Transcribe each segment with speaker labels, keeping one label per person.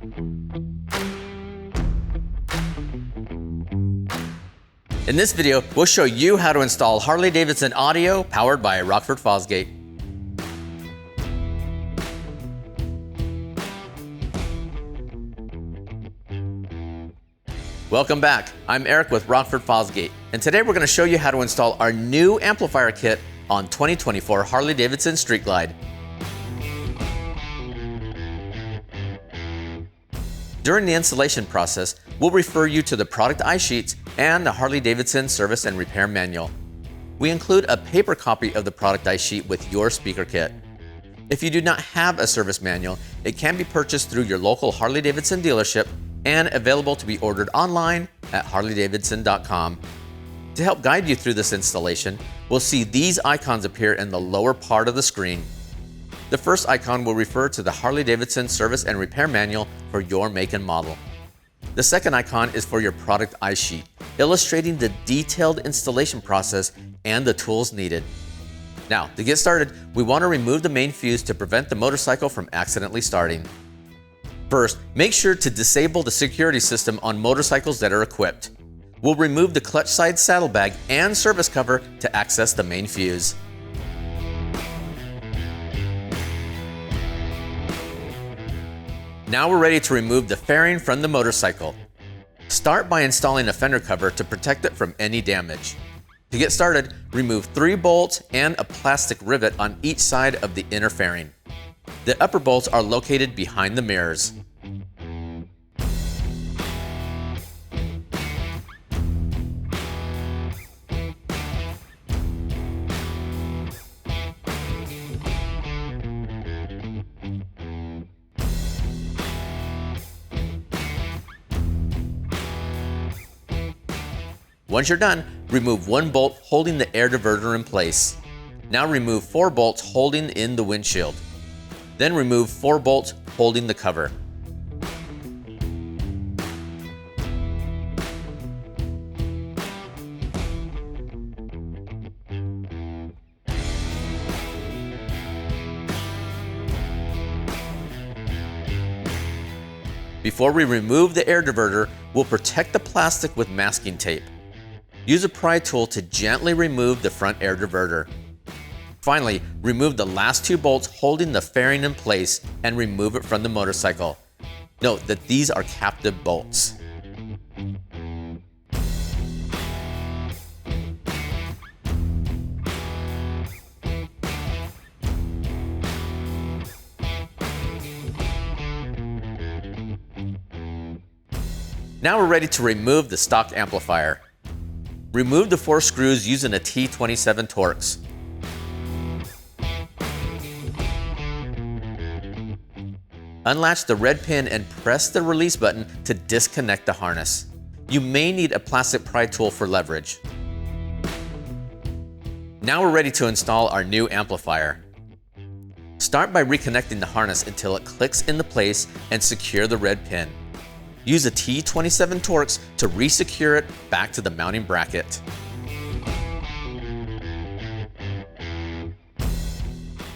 Speaker 1: In this video, we'll show you how to install Harley-Davidson audio powered by Rockford Fosgate. Welcome back. I'm Eric with Rockford Fosgate, and today we're going to show you how to install our new amplifier kit on 2024 Harley-Davidson Street Glide. During the installation process, we'll refer you to the product iSheets and the Harley-Davidson Service and Repair Manual. We include a paper copy of the product iSheet with your speaker kit. If you do not have a service manual, it can be purchased through your local Harley-Davidson dealership and available to be ordered online at harleydavidson.com. To help guide you through this installation, we'll see these icons appear in the lower part of the screen. The first icon will refer to the Harley-Davidson Service and Repair Manual for your make and model. The second icon is for your product iSheet, illustrating the detailed installation process and the tools needed. Now, to get started, we want to remove the main fuse to prevent the motorcycle from accidentally starting. First, make sure to disable the security system on motorcycles that are equipped. We'll remove the clutch side saddlebag and service cover to access the main fuse. Now we're ready to remove the fairing from the motorcycle. Start by installing a fender cover to protect it from any damage. To get started, remove 3 bolts and a plastic rivet on each side of the inner fairing. The upper bolts are located behind the mirrors. Once you're done, remove 1 bolt holding the air diverter in place. Now remove 4 bolts holding in the windshield. Then remove 4 bolts holding the cover. Before we remove the air diverter, we'll protect the plastic with masking tape. Use a pry tool to gently remove the front air diverter. Finally, remove the last 2 bolts holding the fairing in place and remove it from the motorcycle. Note that these are captive bolts. Now we're ready to remove the stock amplifier. Remove the 4 screws using a T27 Torx. Unlatch the red pin and press the release button to disconnect the harness. You may need a plastic pry tool for leverage. Now we're ready to install our new amplifier. Start by reconnecting the harness until it clicks into place and secure the red pin. Use a T27 Torx to re-secure it back to the mounting bracket.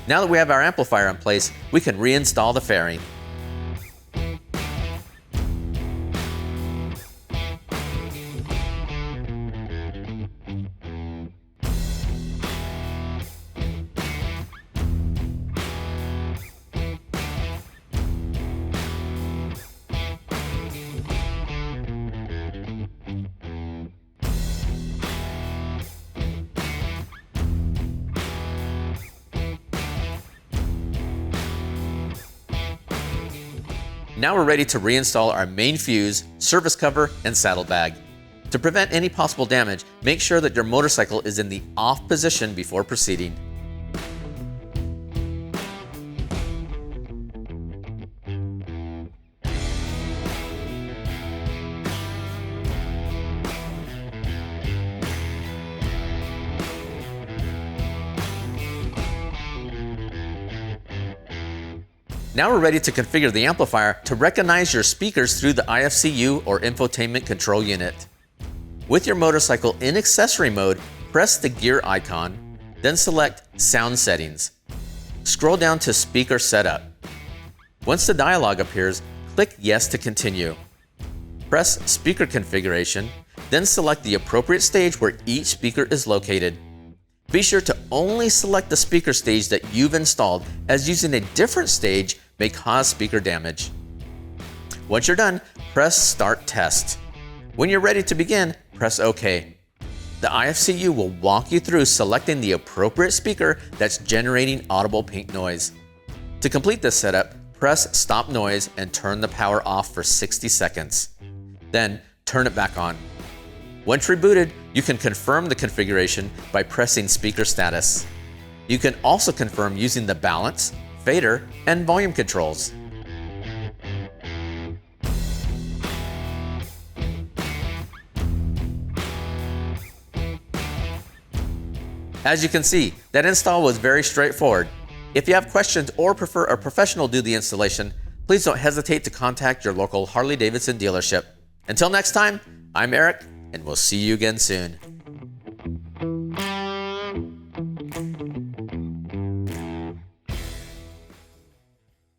Speaker 1: Now that we have our amplifier in place, we can reinstall the fairing. Now we're ready to reinstall our main fuse, service cover, and saddlebag. To prevent any possible damage, make sure that your motorcycle is in the off position before proceeding. Now we're ready to configure the amplifier to recognize your speakers through the IFCU or infotainment control unit. With your motorcycle in accessory mode, press the gear icon, then select Sound Settings. Scroll down to Speaker Setup. Once the dialog appears, Click Yes to continue. Press Speaker Configuration, then select the appropriate stage where each speaker is located. Be sure to only select the speaker stage that you've installed, as using a different stage may cause speaker damage. Once you're done, press Start Test. When you're ready to begin, press OK. The IFCU will walk you through selecting the appropriate speaker that's generating audible pink noise. To complete this setup, press Stop Noise and turn the power off for 60 seconds. Then turn it back on. Once rebooted, you can confirm the configuration by pressing Speaker Status. You can also confirm using the balance, fader, and volume controls. As you can see, that install was very straightforward. If you have questions or prefer a professional do the installation, please don't hesitate to contact your local Harley-Davidson dealership. Until next time, I'm Eric, and we'll see you again soon.